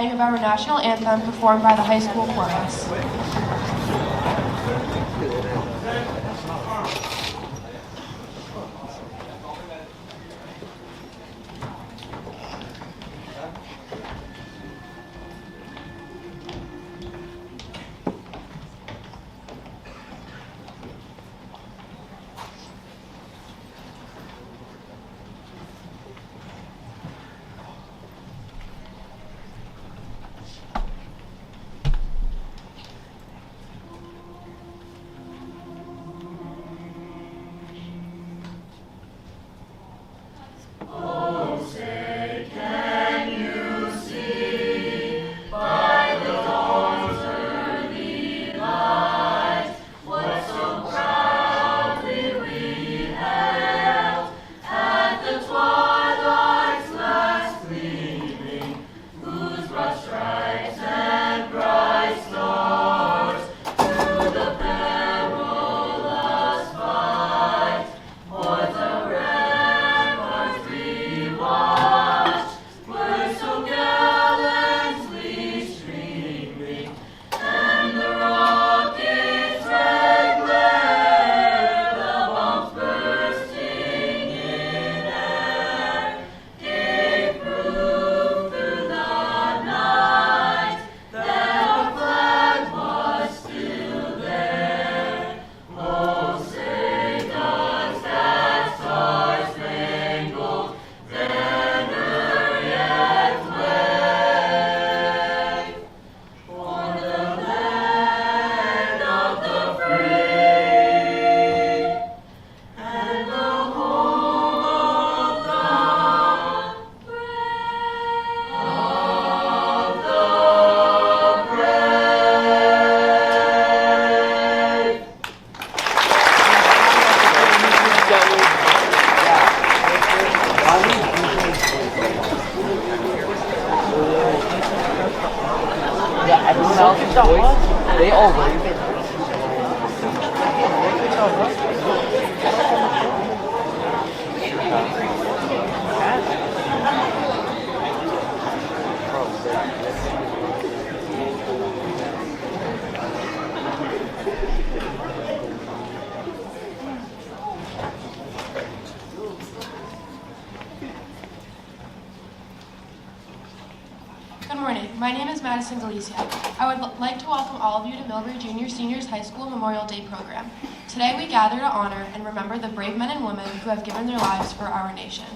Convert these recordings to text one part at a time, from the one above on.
reciting of our national anthem performed by the high school chorus. They all wave. Good morning. My name is Madison Galicia. I would like to welcome all of you to Millbury Junior Seniors High School Memorial Day program. Today we gather to honor and remember the brave men and women who have given their lives for our nation.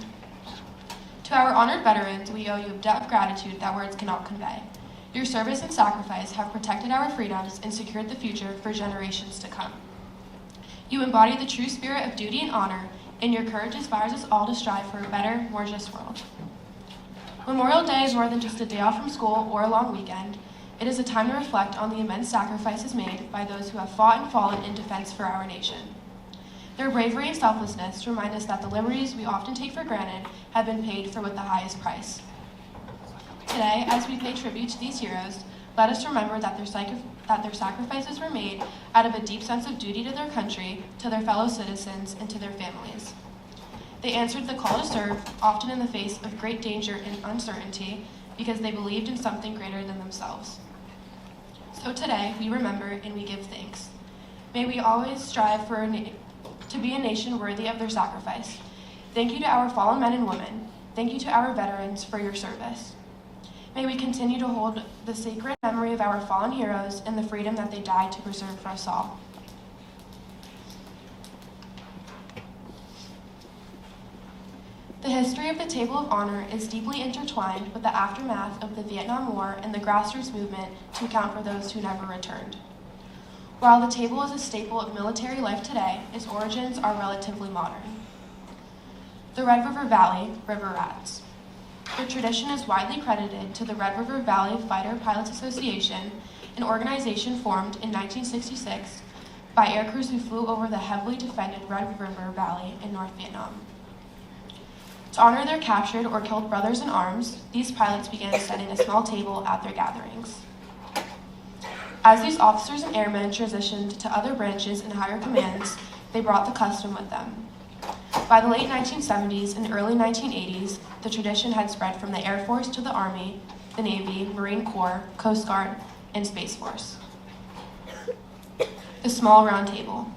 To our honored veterans, we owe you a debt of gratitude that words cannot convey. Your service and sacrifice have protected our freedoms and secured the future for generations to come. You embody the true spirit of duty and honor, and your courage inspires us all to strive for a better, more just world. Memorial Day is more than just a day off from school or a long weekend. It is a time to reflect on the immense sacrifices made by those who have fought and fallen in defense for our nation. Their bravery and selflessness remind us that the liberties we often take for granted have been paid for with the highest price. Today, as we pay tribute to these heroes, let us remember that their sacrifices were made out of a deep sense of duty to their country, to their fellow citizens, and to their families. They answered the call to serve, often in the face of great danger and uncertainty, because they believed in something greater than themselves. So today, we remember and we give thanks. May we always strive to be a nation worthy of their sacrifice. Thank you to our fallen men and women. Thank you to our veterans for your service. May we continue to hold the sacred memory of our fallen heroes and the freedom that they died to preserve for us all. The history of the Table of Honor is deeply intertwined with the aftermath of the Vietnam War and the grassroots movement to account for those who never returned. While the table is a staple of military life today, its origins are relatively modern. The Red River Valley, River Rats. The tradition is widely credited to the Red River Valley Fighter Pilots Association, an organization formed in 1966 by aircrews who flew over the heavily defended Red River Valley in North Vietnam. To honor their captured or killed brothers in arms, these pilots began setting a small table at their gatherings. As these officers and airmen transitioned to other branches and higher commands, they brought the custom with them. By the late 1970s and early 1980s, the tradition had spread from the Air Force to the Army, the Navy, Marine Corps, Coast Guard, and Space Force. The small round table.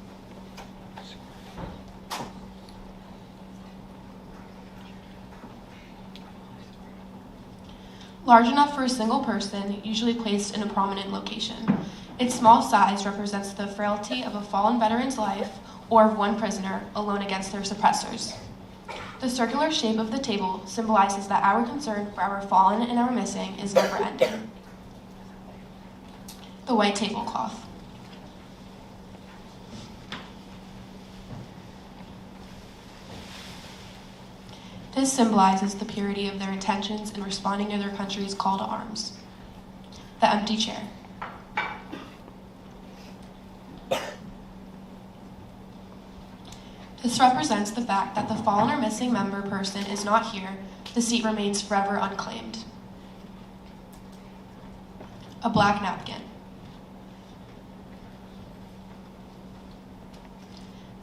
Large enough for a single person, usually placed in a prominent location. Its small size represents the frailty of a fallen veteran's life or of one prisoner alone against their suppressors. The circular shape of the table symbolizes that our concern for our fallen and our missing is never ending. The white tablecloth. This symbolizes the purity of their intentions in responding to their country's call to arms. The empty chair. This represents the fact that the fallen or missing member person is not here. The seat remains forever unclaimed. A black napkin.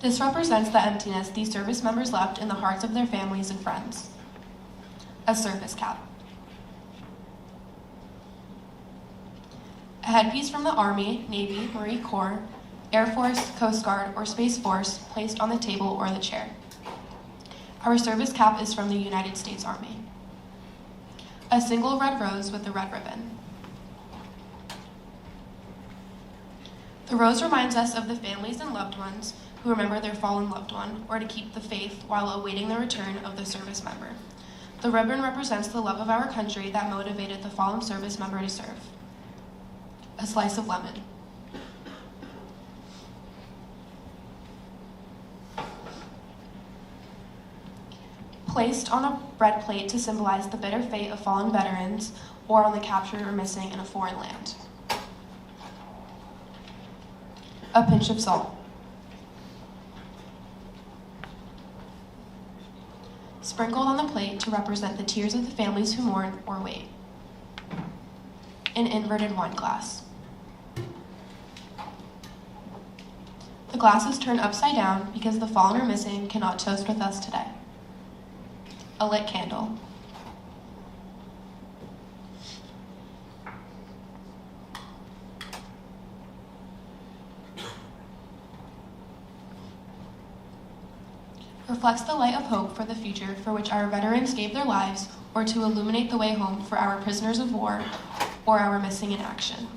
This represents the emptiness these service members left in the hearts of their families and friends. A service cap. A headpiece from the Army, Navy, Marine Corps, Air Force, Coast Guard, or Space Force placed on the table or the chair. Our service cap is from the United States Army. A single red rose with a red ribbon. The rose reminds us of the families and loved ones who remember their fallen loved one, or to keep the faith while awaiting the return of the service member. The ribbon represents the love of our country that motivated the fallen service member to serve. A slice of lemon. Placed on a bread plate to symbolize the bitter fate of fallen veterans, or on the captured or missing in a foreign land. A pinch of salt. Sprinkled on the plate to represent the tears of the families who mourn or wait. An inverted wine glass. The glass is turned upside down because the fallen or missing cannot toast with us today. A lit candle. Reflects the light of hope for the future for which our veterans gave their lives, or to illuminate the way home for our prisoners of war or our missing in action.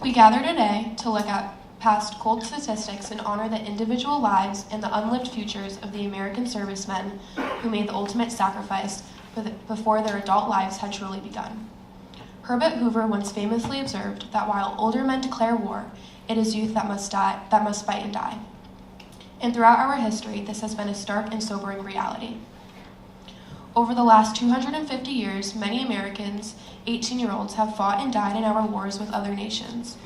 We gather today to look at past cold statistics and honor the individual lives and the unlived futures of the American servicemen who made the ultimate sacrifice before their adult lives had truly begun. Herbert Hoover once famously observed that while older men declare war, it is youth that must fight and die. And throughout our history, this has been a stark and sobering reality. Over the last 250 years, many Americans, 18-year-olds, have fought and died in our wars with other nations.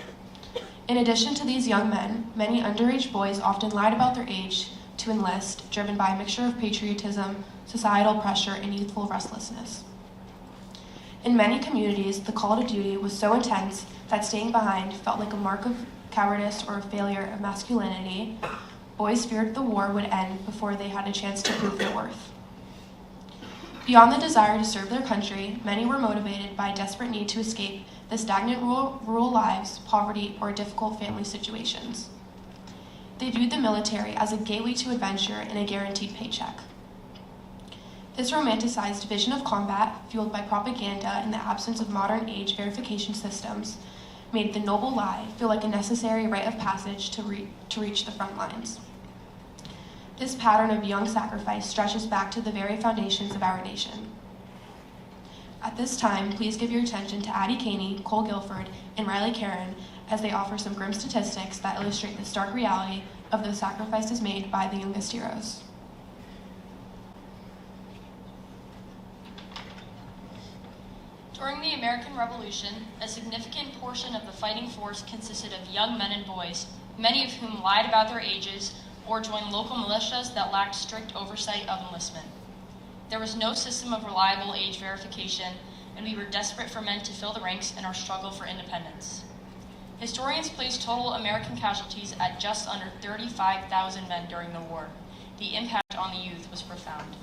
In addition to these young men, many underage boys often lied about their age to enlist, driven by a mixture of patriotism, societal pressure, and youthful restlessness. In many communities, the call to duty was so intense that staying behind felt like a mark of cowardice or a failure of masculinity. Boys feared the war would end before they had a chance to prove their worth. Beyond the desire to serve their country, many were motivated by a desperate need to escape the stagnant rural lives, poverty, or difficult family situations. They viewed the military as a gateway to adventure and a guaranteed paycheck. This romanticized vision of combat, fueled by propaganda and the absence of modern age verification systems, made the noble lie feel like a necessary rite of passage to reach the front lines. This pattern of young sacrifice stretches back to the very foundations of our nation. At this time, please give your attention to Addie Caney, Cole Guilford, and Riley Karen as they offer some grim statistics that illustrate the stark reality of the sacrifices made by the youngest heroes. During the American Revolution, a significant portion of the fighting force consisted of young men and boys, many of whom lied about their ages or joined local militias that lacked strict oversight of enlistment. There was no system of reliable age verification, and we were desperate for men to fill the ranks in our struggle for independence. Historians place total American casualties at just under 35,000 men during the war. The impact on the youth was profound.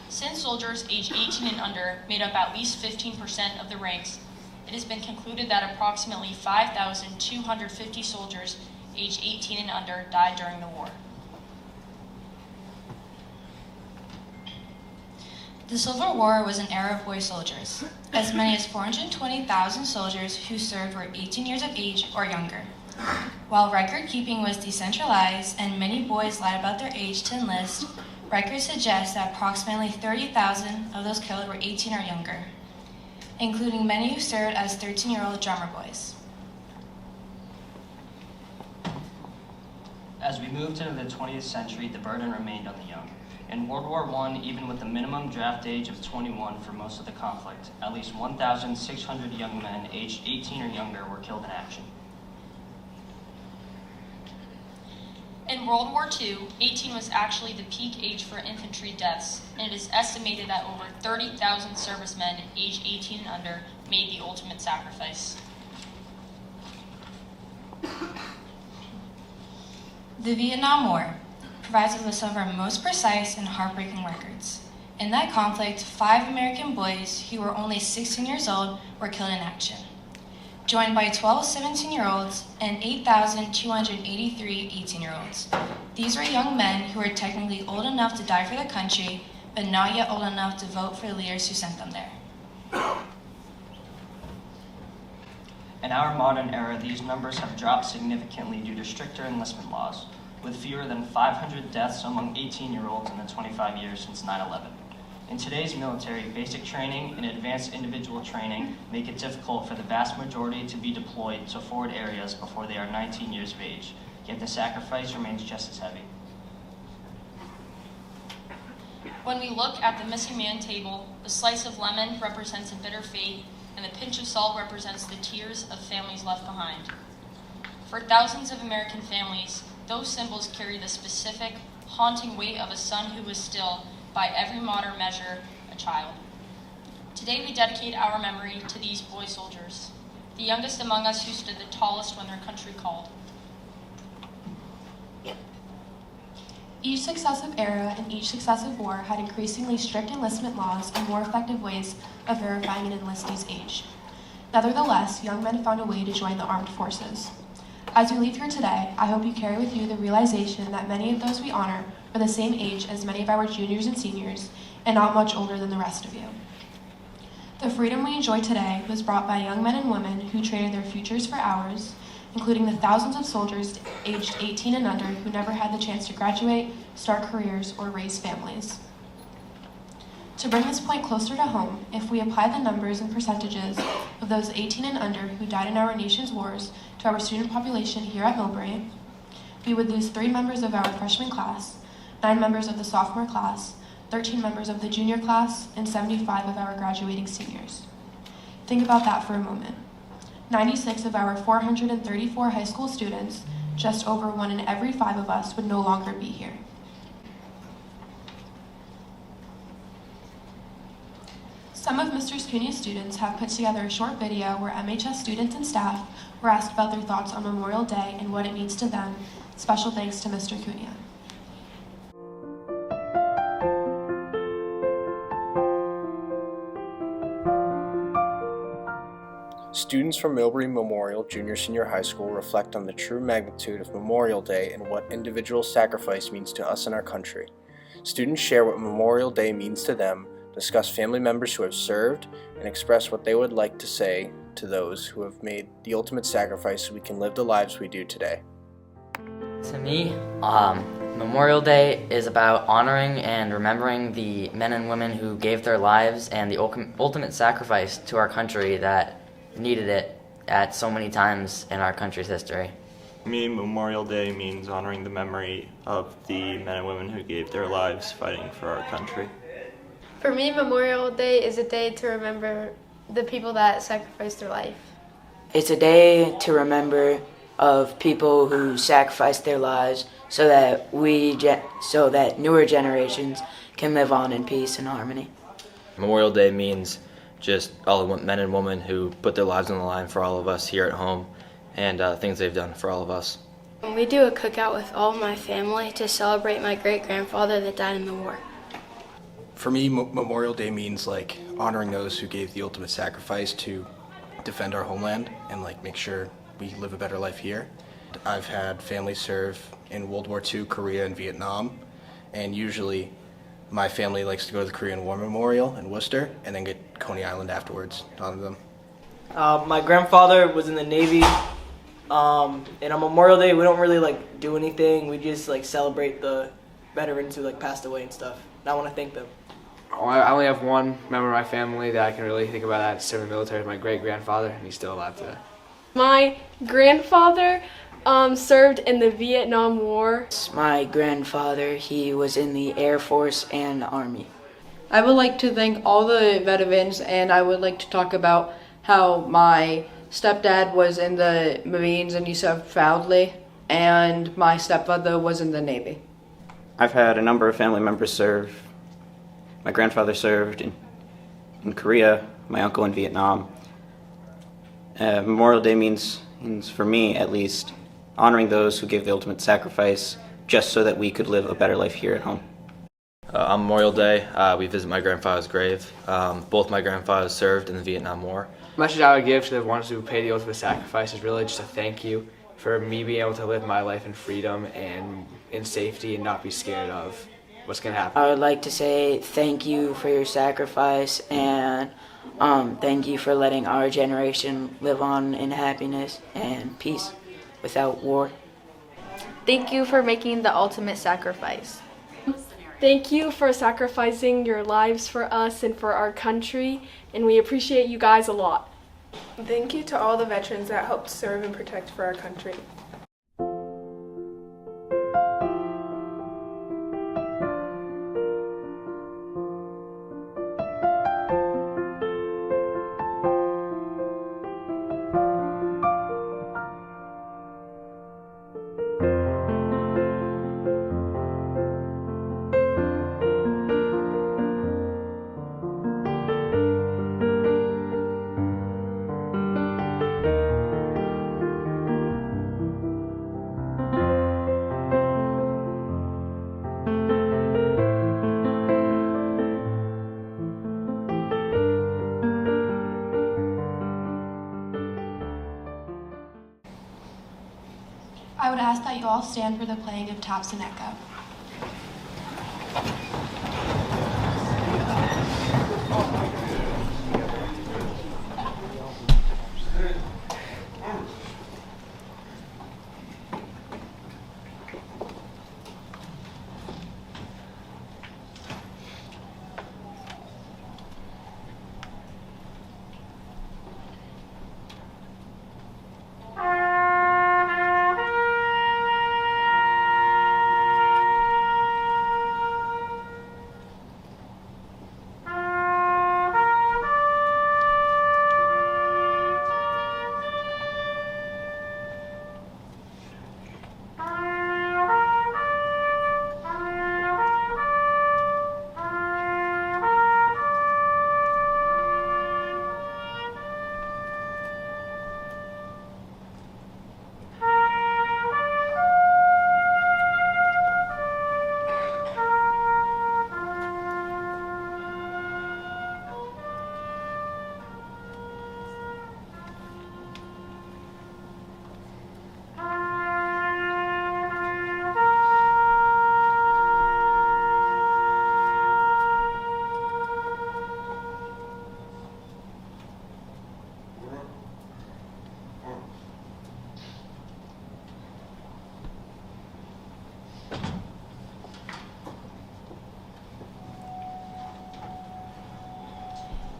Since soldiers aged 18 and under made up at least 15% of the ranks, it has been concluded that approximately 5,250 soldiers aged 18 and under died during the war. The Civil War was an era of boy soldiers. As many as 420,000 soldiers who served were 18 years of age or younger. While record keeping was decentralized and many boys lied about their age to enlist, records suggest that approximately 30,000 of those killed were 18 or younger, including many who served as 13-year-old drummer boys. As we moved into the 20th century, the burden remained on the young. In World War I, even with the minimum draft age of 21 for most of the conflict, at least 1,600 young men aged 18 or younger were killed in action. In World War II, 18 was actually the peak age for infantry deaths, and it is estimated that over 30,000 servicemen aged 18 and under made the ultimate sacrifice. The Vietnam War provides us with some of our most precise and heartbreaking records. In that conflict, 5 American boys who were only 16 years old were killed in action, joined by 12 17-year-olds and 8,283 18-year-olds. These were young men who were technically old enough to die for their country, but not yet old enough to vote for the leaders who sent them there. In our modern era, these numbers have dropped significantly due to stricter enlistment laws, with fewer than 500 deaths among 18-year-olds in the 25 years since 9/11. In today's military, basic training and advanced individual training make it difficult for the vast majority to be deployed to forward areas before they are 19 years of age, yet the sacrifice remains just as heavy. When we look at the missing man table, the slice of lemon represents a bitter fate, and the pinch of salt represents the tears of families left behind. For thousands of American families, those symbols carry the specific, haunting weight of a son who was still, by every modern measure, a child. Today we dedicate our memory to these boy soldiers, the youngest among us who stood the tallest when their country called. Each successive era and each successive war had increasingly strict enlistment laws and more effective ways of verifying an enlistee's age. Nevertheless, young men found a way to join the armed forces. As we leave here today, I hope you carry with you the realization that many of those we honor are the same age as many of our juniors and seniors, and not much older than the rest of you. The freedom we enjoy today was brought by young men and women who traded their futures for ours, including the thousands of soldiers aged 18 and under who never had the chance to graduate, start careers, or raise families. To bring this point closer to home, if we apply the numbers and percentages of those 18 and under who died in our nation's wars to our student population here at Millbury, we would lose 3 members of our freshman class, 9 members of the sophomore class, 13 members of the junior class, and 75 of our graduating seniors. Think about that for a moment. 96 of our 434 high school students, just over 1 in every 5 of us, would no longer be here. Some of Mr. Cunha's students have put together a short video where MHS students and staff were asked about their thoughts on Memorial Day and what it means to them. Special thanks to Mr. Cunha. Students from Millbury Memorial Junior Senior High School reflect on the true magnitude of Memorial Day and what individual sacrifice means to us and our country. Students share what Memorial Day means to them, discuss family members who have served, and express what they would like to say to those who have made the ultimate sacrifice so we can live the lives we do today. To me, Memorial Day is about honoring and remembering the men and women who gave their lives and the ultimate sacrifice to our country that needed it at so many times in our country's history. For me, Memorial Day means honoring the memory of the men and women who gave their lives fighting for our country. For me, Memorial Day is a day to remember the people that sacrificed their life. It's a day to remember of people who sacrificed their lives so that newer generations can live on in peace and harmony. Memorial Day means just all the men and women who put their lives on the line for all of us here at home and things they've done for all of us. We do a cookout with all of my family to celebrate my great-grandfather that died in the war. For me, Memorial Day means like honoring those who gave the ultimate sacrifice to defend our homeland and like make sure we live a better life here. I've had family serve in World War II, Korea, and Vietnam, and usually my family likes to go to the Korean War Memorial in Worcester and then get Coney Island afterwards to honor them. My grandfather was in the Navy, and on Memorial Day we don't really like do anything. We just like celebrate the veterans who like passed away and stuff. And I want to thank them. I only have one member of my family that I can really think about that served in the military. My great-grandfather, and he's still alive today. My grandfather served in the Vietnam War. My grandfather, he was in the Air Force and the Army. I would like to thank all the veterans, and I would like to talk about how my stepdad was in the Marines and he served proudly, and my stepfather was in the Navy. I've had a number of family members serve. My grandfather served in Korea, my uncle in Vietnam. Memorial Day means, for me at least, honoring those who gave the ultimate sacrifice just so that we could live a better life here at home. On Memorial Day, we visit my grandfather's grave. Both my grandfathers served in the Vietnam War. The message I would give to the ones who paid the ultimate sacrifice is really just a thank you for me being able to live my life in freedom and in safety and not be scared of what's going to happen. I would like to say thank you for your sacrifice, and thank you for letting our generation live on in happiness and peace without war. Thank you for making the ultimate sacrifice. Thank you for sacrificing your lives for us and for our country, and we appreciate you guys a lot. Thank you to all the veterans that helped serve and protect for our country. I would ask that you all stand for the playing of Taps and Echo.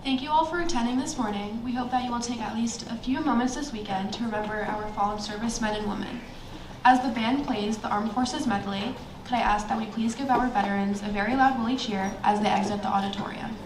Thank you all for attending this morning. We hope that you will take at least a few moments this weekend to remember our fallen servicemen and women. As the band plays the Armed Forces Medley, could I ask that we please give our veterans a very loud Willie cheer as they exit the auditorium.